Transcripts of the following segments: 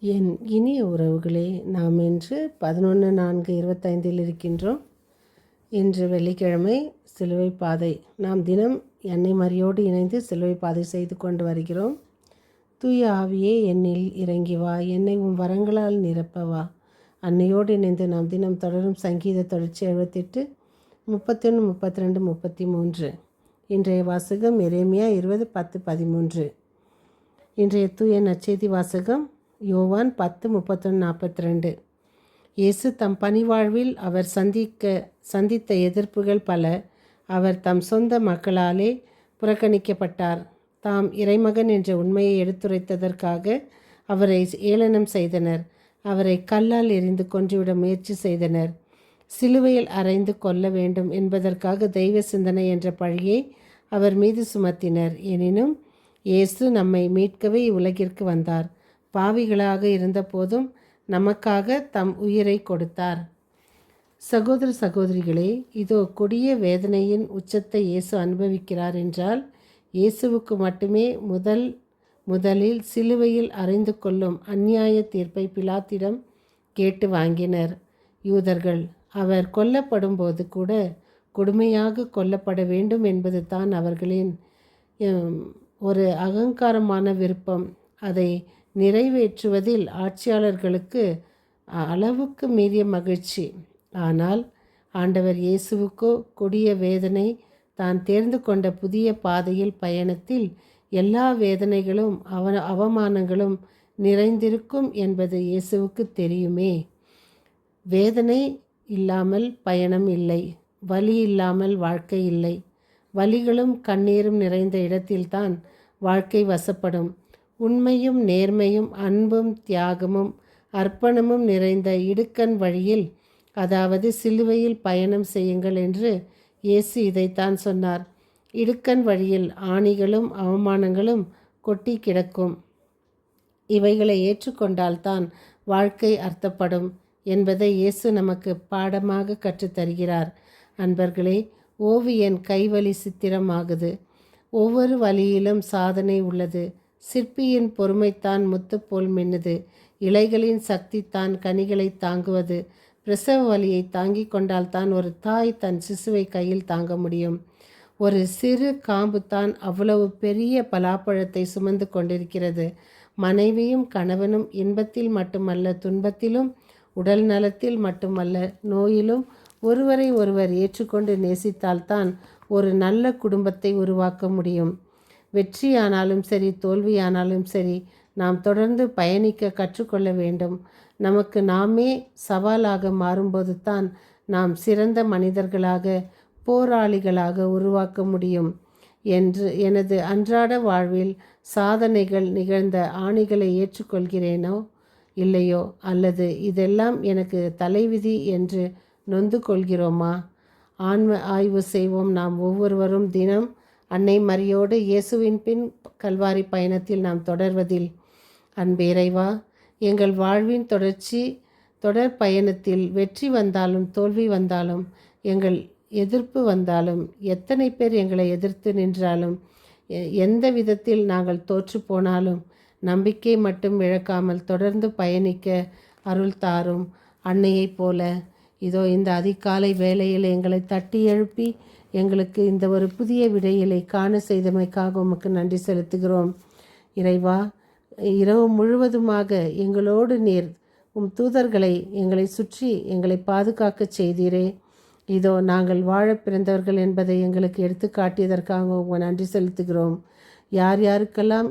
என் இனிய உறவுகளே, நாம் இன்று 11/4/25 இருக்கின்றோம். இன்று வெள்ளிக்கிழமை சிலுவை பாதை. நாம் தினம் அன்னை மரியோடு இணைந்து சிலுவை பாதை செய்து கொண்டு வருகிறோம். தூய ஆவியே என்னில் இறங்கி வா, என்னை உம் வரங்களால் நிரப்பவா. அன்னையோடு இணைந்து நாம் தினம் தொடரும் சங்கீத தொடர்ச்சி 78, 31, 32, 33. இன்றைய வாசகம் எரேமியா 20:10-13. இன்றைய தூய நற்செய்தி வாசகம் யோவான் 10:31-42. இயேசு தம் பணிவாழ்வில் அவர் சந்தித்த எதிர்ப்புகள் பல. அவர் தம் சொந்த மக்களாலே புறக்கணிக்கப்பட்டார். தாம் இறைமகன் என்ற உண்மையை எடுத்துரைத்ததற்காக அவரை ஏளனம் செய்தனர். அவரை கல்லால் எறிந்து கொன்றுவிட முயற்சி செய்தனர். சிலுவையில் அறைந்து கொல்ல வேண்டும் என்பதற்காக தெய்வ சிந்தனை என்ற பழியை அவர் மீது சுமத்தினர். எனினும் இயேசு நம்மை மீட்கவே இவ்வுலகிற்கு வந்தார். பாவிகளாக இருந்தபோதும் நமக்காக தம் உயிரை கொடுத்தார். சகோதர சகோதரிகளே, இதோ கொடிய வேதனையின் உச்சத்தை இயேசு அனுபவிக்கிறார் என்றால் இயேசுவுக்கு மட்டுமே முதலில் சிலுவையில் அறைந்து கொள்ளும் அந்நியாய தீர்ப்பை பிலாத்திடம் கேட்டு வாங்கினர் யூதர்கள். அவர் கொல்லப்படும்போது கூட கொடுமையாக கொல்லப்பட வேண்டும் என்பது தான் அவர்களின் ஒரு அகங்காரமான விருப்பம். அதை நிறைவேற்றுவதில் ஆட்சியாளர்களுக்கு அளவுக்கு மீறிய மகிழ்ச்சி. ஆனால் ஆண்டவர் இயேசுவுக்கோ கொடிய வேதனை. தான் தேர்ந்து கொண்ட புதிய பாதையில் பயணத்தில் எல்லா வேதனைகளும் அவமானங்களும் நிறைந்திருக்கும் என்பது இயேசுவுக்கு தெரியுமே. வேதனை இல்லாமல் பயணம் இல்லை, வலி இல்லாமல் வாழ்க்கை இல்லை. வலிகளும் கண்ணீரும் நிறைந்த இடத்தில்தான் வாழ்க்கை வசப்படும். உண்மையும் நேர்மையும் அன்பும் தியாகமும் அர்ப்பணமும் நிறைந்த இடுக்கண் வழியில், அதாவது சிலுவையில் பயணம் செய்யுங்கள் என்று இயேசு இதைத்தான் சொன்னார். இடுக்கண் வழியில் ஆணிகளும் அவமானங்களும் கொட்டி கிடக்கும். இவைகளை ஏற்றுக்கொண்டால்தான் வாழ்க்கை அர்த்தப்படும் என்பதை இயேசு நமக்கு பாடமாக கற்றுத்தருகிறார். அன்பர்களே, ஓவியன் கைவலி சித்திரமாகுது. ஒவ்வொரு வழியிலும் சாதனை உள்ளது. சிற்பியின் பொறுமைத்தான் முத்துப்போல் மின்னுது. இலைகளின் சக்தி தான் கனிகளை தாங்குவது. பிரசவ வலியை தாங்கி கொண்டால்தான் ஒரு தாய் தன் சிசுவை கையில் தாங்க முடியும். ஒரு சிறு காம்பு தான் அவ்வளவு பெரிய பலாப்பழத்தை சுமந்து கொண்டிருக்கிறது. மனைவியும் கணவனும் இன்பத்தில் மட்டுமல்ல துன்பத்திலும், உடல் நலத்தில் மட்டுமல்ல நோயிலும் ஒருவரை ஒருவர் ஏற்றுக்கொண்டு நேசித்தால்தான் ஒரு நல்ல குடும்பத்தை உருவாக்க முடியும். வெற்றியானாலும் சரி, தோல்வியானாலும் சரி, நாம் தொடர்ந்து பயணிக்க கற்றுக்கொள்ள வேண்டும். நமக்கு நாமே சவாலாக மாறும்போது தான் நாம் சிறந்த மனிதர்களாக, போராளிகளாக உருவாக்க முடியும். என்று எனது அன்றாட வாழ்வில் சாதனைகள் நிகழ்ந்த ஆணிகளை ஏற்றுக்கொள்கிறேனோ இல்லையோ, அல்லது இதெல்லாம் எனக்கு தலைவிதி என்று நொந்து கொள்கிறோமா? ஆன்ம ஆய்வு செய்வோம். நாம் ஒவ்வொருவரும் தினம் அன்னை மரியோடு இயேசுவின் பின் கல்வாரி பயணத்தில் நாம் தொடர்வதில். அன்பே இறைவா, எங்கள் வாழ்வின் தொடர் பயணத்தில் வெற்றி வந்தாலும் தோல்வி வந்தாலும், எங்கள் எதிர்ப்பு வந்தாலும், எத்தனை பேர் எங்களை எதிர்த்து நின்றாலும், எந்த விதத்தில் நாங்கள் தோற்று போனாலும் நம்பிக்கை மட்டும் இழக்காமல் தொடர்ந்து பயணிக்க அருள் தாரும். அன்னையைப் போல இதோ இந்த அதிகாலை வேளையில் எங்களை தட்டி எழுப்பி எங்களுக்கு இந்த ஒரு புதிய விடையிலை காண செய்தமைக்காக உமக்கு நன்றி செலுத்துகிறோம். இறைவா, இரவு முழுவதுமாக எங்களோடு நீர் தூதர்களை எங்களை சுற்றி எங்களை பாதுகாக்க செய்தீரே. இதோ நாங்கள் வாழ பிறந்தவர்கள் என்பதை எங்களுக்கு எடுத்து காட்டியதற்காக உங்கள் நன்றி செலுத்துகிறோம். யார் யாருக்கெல்லாம்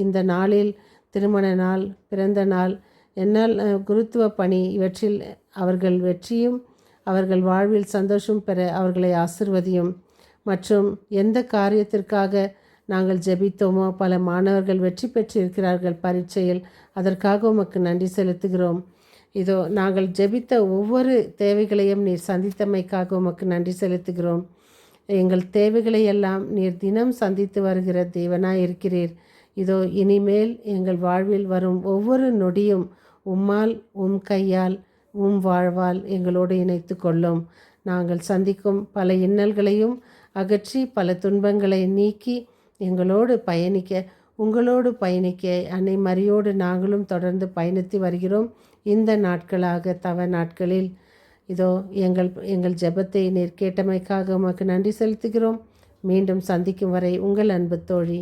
இந்த நாளில் திருமண நாள், பிறந்த நாள், என்னால் குருத்துவ பணி, இவற்றில் அவர்கள் வெற்றியும் அவர்கள் வாழ்வில் சந்தோஷம் பெற அவர்களை ஆசிர்வதியும். மற்றும் எந்த காரியத்திற்காக நாங்கள் ஜெபித்தோமோ, பல மாணவர்கள் வெற்றி பெற்றிருக்கிறார்கள் பரீட்சையில். அதற்காக உமக்கு நன்றி செலுத்துகிறோம். இதோ நாங்கள் ஜெபித்த ஒவ்வொரு தேவைகளையும் நீர் சந்தித்தமைக்காக உமக்கு நன்றி செலுத்துகிறோம். எங்கள் தேவைகளையெல்லாம் நீர் தினம் சந்தித்து வருகிற தேவனாய் இருக்கிறீர். இதோ இனிமேல் எங்கள் வாழ்வில் வரும் ஒவ்வொரு நொடியும் உம்மால், உம் கையால், உம் வாழ்வால் எங்களோடு இணைத்து கொள்ளும். நாங்கள் சந்திக்கும் பல இன்னல்களையும் அகற்றி பல துன்பங்களை நீக்கி எங்களோடு பயணிக்க உங்களோடு பயணிக்க அன்னை மரியோடு நாங்களும் தொடர்ந்து பயணித்து வருகிறோம். இந்த நாட்களாக தவ நாட்களில் இதோ எங்கள் ஜெபத்தை நீர் கேட்டமைக்காக உமக்கு நன்றி செலுத்துகிறோம். மீண்டும் சந்திக்கும் வரை உங்கள் அன்பு தோழி.